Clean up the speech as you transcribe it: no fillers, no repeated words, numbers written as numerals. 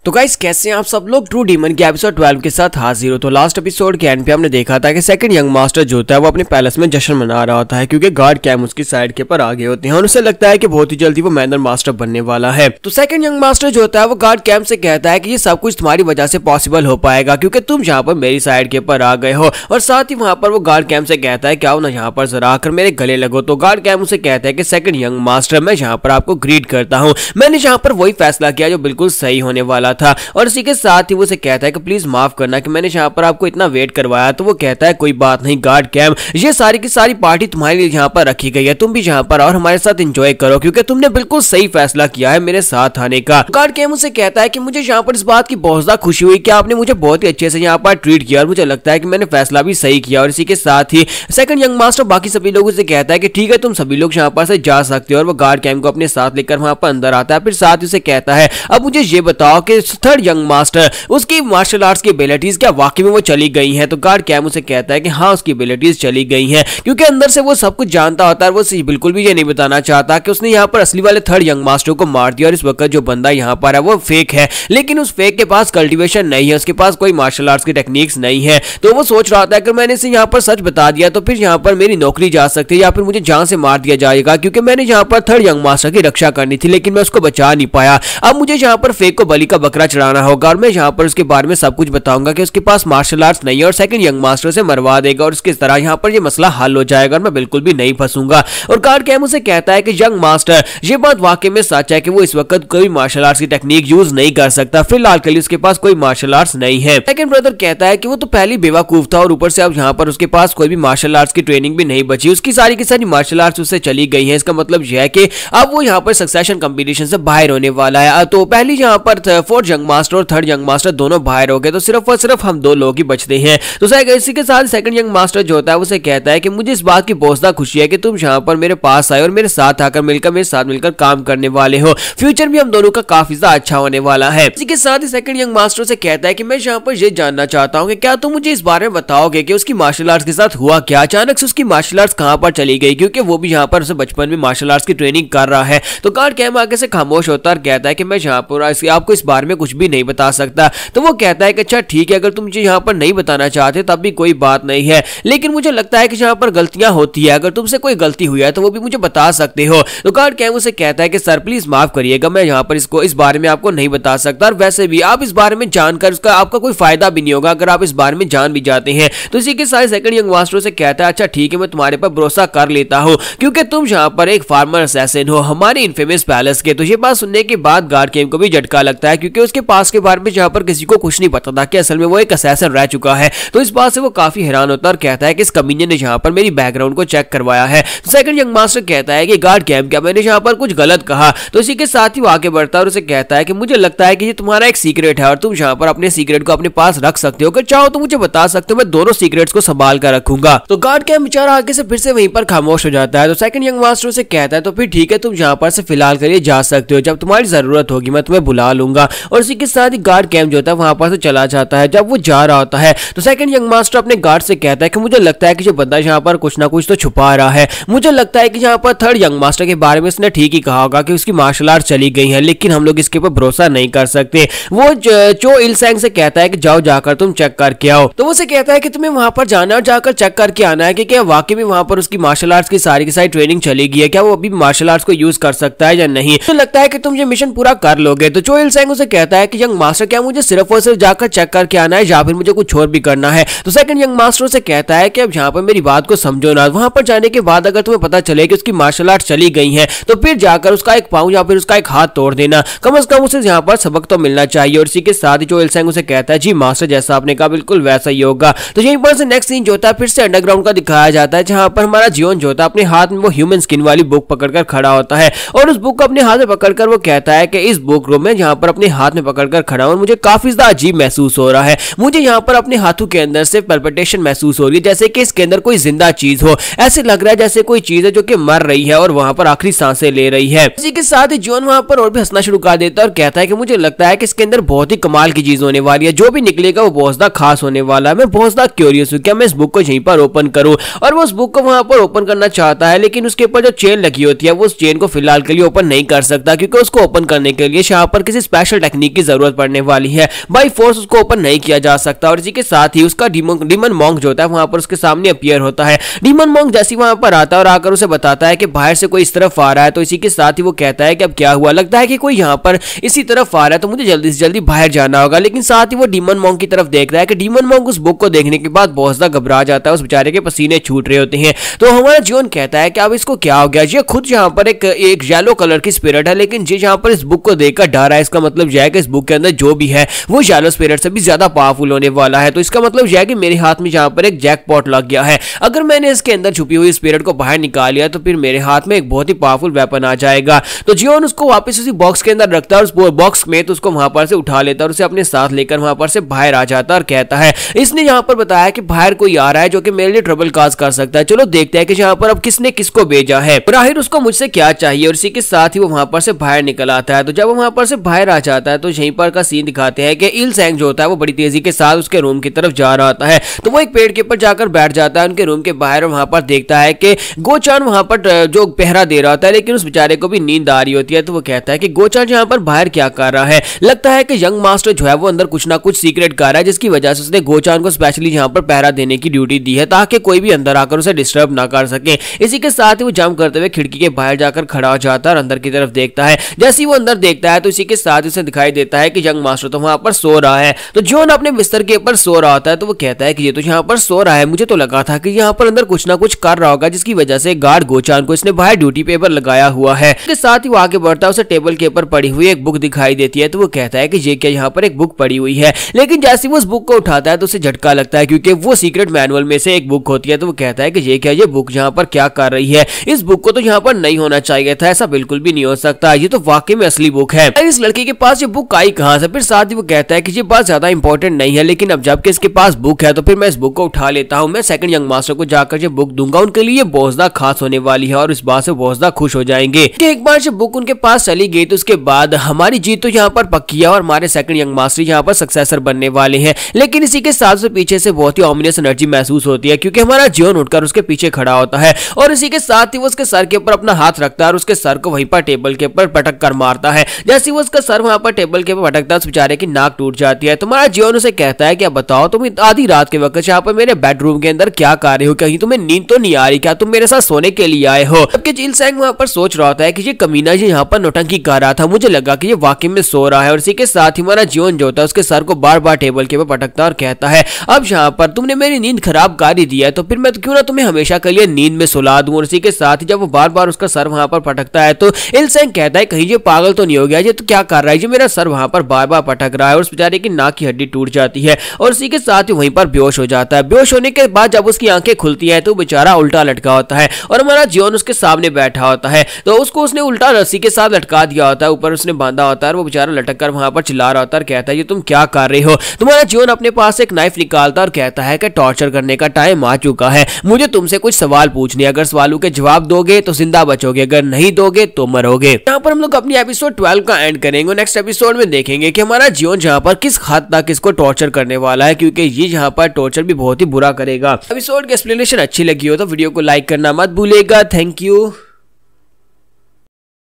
तो गाइस कैसे हैं आप सब लोग। ट्रू डीमन के एपिसोड 12 के साथ हाजिर हो। तो लास्ट एपिसोड के एंड पे हमने देखा था कि सेकंड यंग मास्टर जो होता है वो अपने पैलेस में जश्न मना रहा होता है क्योंकि गार्ड कैम उसकी साइड के पर आगे होते हैं और उसे लगता है कि बहुत ही जल्दी वो मैनर मास्टर बनने वाला है। तो सेकंड यंग मास्टर जो होता है वो गार्ड कैम से कहता है कि ये सब कुछ तुम्हारी वजह से पॉसिबल हो पाएगा क्योंकि तुम यहाँ पर मेरी साइड के पर आ गए हो। और साथ ही वहां पर वो गार्ड कैम से कहता है कि आओ ना यहाँ पर जरा आकर मेरे गले लगो। तो गार्ड कैम उसे कहता है कि सेकंड यंग मास्टर मैं यहाँ पर आपको ग्रीट करता हूँ, मैंने यहाँ पर वही फैसला किया जो बिल्कुल सही होने वाला था। और इसी के साथ ही वो उसे कहता है कि प्लीज माफ करना कि मैंने यहाँ पर आपको इतना वेट करवाया। तो वो कहता है कोई बात नहीं गार्ड कैम, ये सारी की सारी पार्टी तुम्हारे लिए यहाँ पर रखी गई है, तुम भी यहाँ पर और हमारे साथ एंजॉय करो क्योंकि तुमने बिल्कुल सही फैसला किया है मेरे साथ आने का। गार्ड कैम उसे कहता है कि मुझे यहाँ पर इस बात की बहुत ज्यादा खुशी हुई कि आपने मुझे बहुत ही अच्छे से यहाँ पर ट्रीट किया और मुझे लगता है कि मैंने फैसला भी सही किया। और इसी के साथ ही सेकंड यंग मास्टर बाकी सभी लोगों से कहता है कि ठीक है तुम सभी लोग यहाँ पर से जा सकते हो। और वो गार्ड कैम को अपने साथ लेकर वहां पर अंदर आता है। फिर साथ ही उसे कहता है अब मुझे ये बताओ कि थर्ड यंग मास्टर उसकी मार्शल आर्ट्स की एबिलिटीज क्या वाकई में वो चली गई हैं। तो गार्ड कैम उसे कहता है कि हाँ उसकी एबिलिटीज चली गई हैं क्योंकि अंदर से वो सब कुछ जानता होता है। वो बिल्कुल भी ये नहीं बताना चाहता कि उसने यहाँ पर असली वाले थर्ड यंग मास्टर को मार दिया और इस वक्त जो बंदा यहाँ पर है वो फेक है, लेकिन उस फेक के पास कल्टीवेशन नहीं है, उसके पास कोई मार्शल आर्ट्स की टेक्निक्स नहीं है। तो वो सोच रहा था अगर मैंने इसे यहाँ पर सच बता दिया तो फिर यहाँ पर मेरी नौकरी जा सकती है या फिर मुझे जान से मार दिया जाएगा क्योंकि मैंने यहाँ पर थर्ड यंग मास्टर की रक्षा करनी थी लेकिन मैं उसको बचा नहीं पाया। अब मुझे यहाँ पर फेक को बलि का बकरा चढ़ाना होगा और मैं यहाँ पर उसके बारे में सब कुछ बताऊंगा कि उसके पास मार्शल आर्ट्स नहीं है और सेकंड यंग मास्टर से मरवा देगा और इसके तरह यहाँ पर ये मसला हल हो जाएगा और मैं बिल्कुल भी नहीं फंसूंगा। और गार्ड कैम उसे कहता है कि यंग मास्टर ये बात वाकई में सच है कि वो इस वक्त कोई मार्शल आर्ट्स की टेक्निक यूज नहीं कर सकता, फिलहाल के लिए उसके पास कोई मार्शल आर्ट्स नहीं है। सेकंड ब्रदर कहता है कि वो तो पहले बेवकूफ था और ऊपर से अब यहाँ पर उसके पास कोई भी मार्शल आर्ट्स की ट्रेनिंग भी नहीं बची, उसकी सारी की सारी मार्शल आर्ट्स उससे चली गई है। इसका मतलब यह है कि अब वो यहाँ पर सक्सेशन कंपटीशन से बाहर होने वाला है। तो पहले यहाँ पर फोर्थ यंग मास्टर और थर्ड यंग मास्टर दोनों बाहर हो गए तो सिर्फ और सिर्फ हम दो लोग ही बचते हैं। तो इसी के साथ सेकंड यंग मास्टर जो होता है उसे कहता है कि मुझे इस बात की बहुत ज्यादा खुशी है कि तुम यहाँ पर मेरे पास आए और मेरे साथ आकर मेरे साथ मिलकर काम करने वाले हो, फ्यूचर भी हम दोनों का काफी ज्यादा अच्छा होने वाला है। इसी के साथ ही सेकंड यंग मास्टर से कहता है कि मैं यहाँ पर ये जानना चाहता हूँ कि क्या तुम मुझे इस बारे में बताओगे कि उसकी मार्शल आर्ट्स के साथ हुआ क्या, अचानक से उसकी मार्शल आर्ट्स कहाँ पर चली गई क्योंकि वो भी यहाँ पर उसे बचपन में मार्शल आर्ट्स की ट्रेनिंग कर रहा है। तो गार्ड कैम आगे से खामोश होता है और कहता है कि मैं यहाँ पर आपको इस बारे में कुछ भी नहीं बता सकता। तो वो कहता है कि अच्छा ठीक है, अगर तुम मुझे यहाँ पर नहीं बताना चाहते तब भी कोई बात नहीं है, लेकिन मुझे लगता है कि यहाँ पर गलतियां होती है, अगर तुमसे कोई गलती हुई है तो वो भी मुझे बता सकते हो। तो गार्ड कैम उसे कहता है कि सर प्लीज माफ करिएगा, मैं यहाँ पर इस बारे में आपको नहीं बता सकता और वैसे भी आप इस बारे में जानकर उसका आपका कोई फायदा भी नहीं होगा अगर आप इस बारे में जान भी जाते हैं। तो इसी के साथ सेकंड यंग मास्टर से कहता है अच्छा ठीक है, मैं तुम्हारे पर भरोसा कर लेता हूँ क्योंकि तुम यहाँ पर एक फार्मर असैसिन हो हमारे इनफेमस पैलेस के। तो ये बात सुनने के बाद गार्ड कैम को भी झटका लगता है क्योंकि उसके पास के बारे में यहाँ पर किसी को कुछ नहीं पता था कि असल में वो एक असैसिन रह चुका है। तो इस बात से वो काफी हैरान होता है और कहता है कि इस कमीने ने यहाँ पर मेरी बैकग्राउंड को चेक करवाया है। तो सेकंड यंग मास्टर कहता है कि गार्ड कैम क्या मैंने यहाँ पर कुछ गलत कहा। तो इसी के साथ ही वो आगे बढ़ता है और उसे कहता है कि मुझे लगता है कि ये तुम्हारा एक सीक्रेट है और तुम यहाँ पर अपने सीक्रेट को अपने पास रख सकते हो, अगर चाहो तो मुझे बता सकते हो, मैं दोनों सीक्रेट्स को संभाल कर रखूंगा। तो गार्ड कैम बेचारा आगे से फिर से वहीं पर खामोश हो जाता है। तो सेकंड यंग मास्टर से कहता है तो फिर ठीक है, तुम यहाँ पर से फिलहाल के लिए जा सकते हो, जब तुम्हारी जरूरत होगी मैं तुम्हें बुला लूंगा। और इसी के साथ ही गार्ड कैम जो होता है वहां पर से चला जाता है। जब वो जा रहा होता है तो सेकंड यंग मास्टर अपने गार्ड से कहता है कि मुझे लगता है कि जो बंदा यहाँ पर कुछ ना कुछ तो छुपा रहा है, मुझे लगता है कि यहाँ पर थर्ड यंग मास्टर के बारे में उसने ठीक ही कहा होगा कि उसकी मार्शल आर्ट चली गई है, लेकिन हम लोग इसके ऊपर भरोसा नहीं कर सकते। वो चो इल सैंग से कहता है कि जाओ जाकर तुम चेक करके आओ। तो वो से कहता है कि तुम्हें वहां पर जाना है और जाकर चेक करके आना है कि क्या वाकई में वहां पर उसकी मार्शल आर्ट्स की सारी ट्रेनिंग चली गई है, क्या वो अभी मार्शल आर्ट्स को यूज कर सकता है या नहीं। तो लगता है कि तुम ये मिशन पूरा कर लोगे। तो चो इल सैंग उसे कहता है कि यंग मास्टर क्या मुझे सिर्फ और सिर्फ जाकर चेक करके आना है या फिर मुझे कुछ और भी करना है। तो सेकंड यंग मास्टर से कहता है कि अब यहाँ पर मेरी बात को समझो ना, वहां पर जाने के बाद अगर तुम्हें पता चले कि उसकी मार्शल आर्ट चली गई है तो फिर जाकर उसका एक पांव या फिर उसका एक हाथ तोड़ देना, कम से कम उसे यहाँ पर सबक तो मिलना चाहिए। और इसी के साथ ही जो इल सैंग उसे कहता है जी मास्टर जैसा आपने कहा बिल्कुल वैसा ही होगा। तो यहीं पर से नेक्स्ट सीन जो होता है फिर से अंडरग्राउंड का दिखाया जाता है जहां पर हमारा जियोन जो होता है अपने हाथ में वो ह्यूमन स्किन वाली बुक पकड़कर खड़ा होता है और उस बुक को अपने हाथ में पकड़कर वो कहता है कि इस बुक को मैं यहाँ पर अपने हाथ में पकड़कर खड़ा हूं और मुझे काफी ज्यादा अजीब महसूस हो रहा है, मुझे यहाँ पर अपने हाथों के अंदर से पल्पिटेशन महसूस हो रही है जैसे कि इसके अंदर कोई जिंदा चीज हो, ऐसे लग रहा है जैसे कोई चीज है जो कि मर रही है और वहां पर आखिरी सांसें ले रही है। इसी के साथ ही जियोन वहां पर और भी हंसना शुरू कर देता है और कहता है कि मुझे लगता है कि इसके अंदर बहुत ही कमाल की चीज होने वाली है, जो भी निकलेगा वो बहुत ज्यादा खास होने वाला है, मैं बहुत ज्यादा क्यूरियस हूँ, क्या मैं इस बुक को यहीं पर ओपन करूं। और वो उस बुक को वहां पर ओपन करना चाहता है लेकिन उसके ऊपर जो चेन लगी होती है वो उस चेन को फिलहाल के लिए ओपन नहीं कर सकता क्योंकि उसको ओपन करने के लिए यहाँ पर किसी स्पेशल टेक्निक की जरूरत पड़ने वाली है। बाई फोर्स उसको ओपन नहीं किया जा सकता। और इसी के साथ ही उसका डीमन मॉन्क जो होता है वहां पर उसके सामने अपीयर होता है। डीमन मॉन्क जैसे वहां पर आता है और आकर उसे बताता है कि बाहर से कोई इस तरफ आ रहा है, तो इसी के साथ ही वो कहता है कि अब क्या हुआ, लगता है कि कोई यहाँ पर इसी तरफ आ रहा है तो मुझे जल्दी से जल्दी बाहर जाना होगा। लेकिन साथ ही वो डीमन मॉन्क की तरफ देख रहा है कि डीमन मॉन्क उस बुक को देखने के बाद बहुत ज्यादा घबरा जाता है, उस बेचारे के पसीने छूट रहे होते हैं। तो हमारा जियोन कहता है कि अब इसको क्या हो गया, ये खुद यहाँ पर एक येलो कलर की स्पिरिट है, लेकिन ये यहाँ पर इस बुक को देखकर डर रहा है। इसका मतलब यह है कि इस बुक के अंदर जो भी है वो येलो स्पिरिट से भी ज्यादा पावरफुल होने वाला है। तो इसका मतलब यह है कि मेरे हाथ में यहाँ पर एक जैकपॉट लग गया है। अगर मैंने इसके अंदर छुपी हुई स्पिरिट को बाहर निकाल लिया तो फिर मेरे हाथ में एक बहुत ही पावरफुल वेपन आ जाएगा। तो जियोन उसको वापस उसी बॉक्स के अंदर रखता है और उस बॉक्स में तो उसको वहां पर से उठा लेता है और उसे अपने साथ लेकर वहां पर से बाहर आ जाता है और कहता है इसने यहाँ पर बताया कि बाहर कोई आ रहा है जो कि मेरे लिए ट्रबल काज कर सकता है। चलो देखते हैं कि यहाँ पर अब किसने किसको भेजा है, आखिर उसको मुझसे क्या चाहिए। और इसी के साथ ही वो वहां पर से बाहर निकल आता है। तो जब वो वहां पर से बाहर आ जाता है तो यहीं पर का सीन दिखाते हैं कि इल सेंग जो होता है वो बड़ी तेजी के साथ उसके रूम की तरफ जा रहा होता है। तो वो एक पेड़ के ऊपर जाकर बैठ जाता है उनके रूम के बाहर और वहां पर देखता है कि गोचान वहां पर जो पहरा दे रहा होता है, लेकिन उस बेचारे को भी नींद आ रही होती है। तो वो कहता है कि गोचान यहाँ पर बाहर क्या कर रहा है, लगता है कि यंग मास्टर जो है वो अंदर कुछ ना कुछ सीक्रेट कर रहा है, जिसकी वजह से उसने गोचान को स्पेशली यहाँ पर पहरा देने की ड्यूटी दी है ताकि कोई भी अंदर आकर उसे डिस्टर्ब ना कर सके। इसी के साथ ही वो जंप करते हुए खिड़की के बाहर जाकर खड़ा हो जाता है और अंदर की तरफ देखता है। जैसे ही वो अंदर देखता है तो इसी के साथ उसे दिखाई देता है कि यंग मास्टर तो वहां पर सो रहा है। तो जॉन अपने बिस्तर के ऊपर सो रहा होता है। तो वो कहता है कि ये तो यहाँ पर सो रहा है, मुझे तो लगा था कि यहाँ पर अंदर कुछ ना कुछ कर रहा होगा, जिसकी वजह से गार्ड गोचान को इसने बाहर ड्यूटी पेपर लगाया हुआ है। इसके साथ ही वो आगे बढ़ता है, उसे टेबल के ऊपर पड़ी हुई एक बुक दिखाई देती है। तो वो कहता है कि ये क्या यहाँ पर एक बुक पड़ी हुई है, लेकिन जैसे वो उस बुक को उठाता है तो उसे झटका लगता है क्योंकि वो सीक्रेट मैनुअल में से एक बुक होती है। तो वो कहता है कि ये क्या, ये बुक यहाँ पर क्या कर रही है, इस बुक को तो यहाँ पर नहीं होना चाहिए था, ऐसा बिल्कुल भी नहीं हो सकता, ये तो वाकई में असली बुक है। इस लड़के के पास ये बुक आई कहां से। फिर साथ ही वो कहता है कि ये बात ज्यादा इंपॉर्टेंट नहीं है, लेकिन अब जबकि इसके पास बुक है तो फिर मैं इस बुक को उठा लेता हूँ, मैं सेकंड यंग मास्टर को जाकर ये बुक दूंगा, उनके लिए बहुत ज्यादा खास होने वाली है और इस बात से बहुत ज्यादा खुश हो जाएंगे। एक बार जब बुक उनके पास चली गई तो उसके बाद हमारी जीत तो यहाँ पर पक्की है और हमारे सेकंड यंग मास्टर यहाँ पर सक्सेसर बनने वाले हैं। लेकिन इसी के साथ से पीछे से बहुत ही ऑमिनियस एनर्जी महसूस होती है क्योंकि हमारा जियोन उठकर उसके पीछे खड़ा होता है और इसी के साथ ही वो उसके सर के ऊपर अपना हाथ रखता है और उसके सर को वहीं पर टेबल के ऊपर पटक कर मारता है। जैसे वो उसका सर वहां पर टेबल के ऊपर पटकता है उस बेचारे की नाक टूट जाती है। तुम्हारा जियोन उसे कहता है कि अब बताओ तुम आधी रात के वक्त यहाँ पर मेरे बेडरूम के अंदर क्या कर रहे हो, कहीं तुम्हें नींद तो नहीं आ रही क्या, तुम मेरे साथ सोने के लिए आए हो। जबकि जिल सेंग वहां पर सोच रहा होता है कि ये कमीना जी यहाँ पर नौटंकी कर रहा था, मुझे लगा कि ये वाकई में सो रहा है। और इसी के साथ ही हमारा जियोन जो होता है उसके सर को बार बार टेबल के ऊपर पटकता है और कहता है अब यहाँ पर तुमने मेरी नींद खराब कर ही दिया है तो फिर मैं तो क्यों ना तुम्हें हमेशा के लिए नींद में सुला दूं। और इसी के साथ ही जब वो बार बार उसका सर वहां पर पटकता है तो इल सेंग कहता है कहीं ये पागल तो नहीं हो गया, ये तो क्या कर रहा है, ये मेरा सर वहां पर बार बार पटक रहा है। और उस बेचारे की नाक की हड्डी टूट जाती है और इसी के साथ ही वहीं पर बेहोश हो जाता है। बेहोश होने के बाद जब उसकी आंखें खुलती है तो बेचारा उल्टा लटका होता है और हमारा जियोन उसके सामने बैठा होता है। तो उसको उसने उल्टा रस्सी के साथ लटका दिया होता है, ऊपर उसने बांधा होता है और वो बेचारा लटक कर वहां पर चिल्ला रहा होता है और कहता है ये तुम क्या कर रहे हो। तुम्हारा जियोन अपने पास एक नाइफ निकालता और कहता है कि टॉर्चर करने का टाइम आ चुका है, मुझे तुमसे कुछ सवाल पूछने, अगर सवालों के जवाब दोगे तो जिंदा बचोगे, अगर नहीं दोगे तो मरोगे। यहाँ पर हम लोग अपनी एपिसोड 12 का एंड करेंगे। नेक्स्ट एपिसोड में देखेंगे कि हमारा जियोन जहाँ पर किस हद तक इसको टॉर्चर करने वाला है, क्योंकि ये यहाँ पर टॉर्चर भी बहुत ही बुरा करेगा। एपिसोड की एक्सप्लेनेशन अच्छी लगी हो तो वीडियो को लाइक करना मत भूलिएगा। Thank you.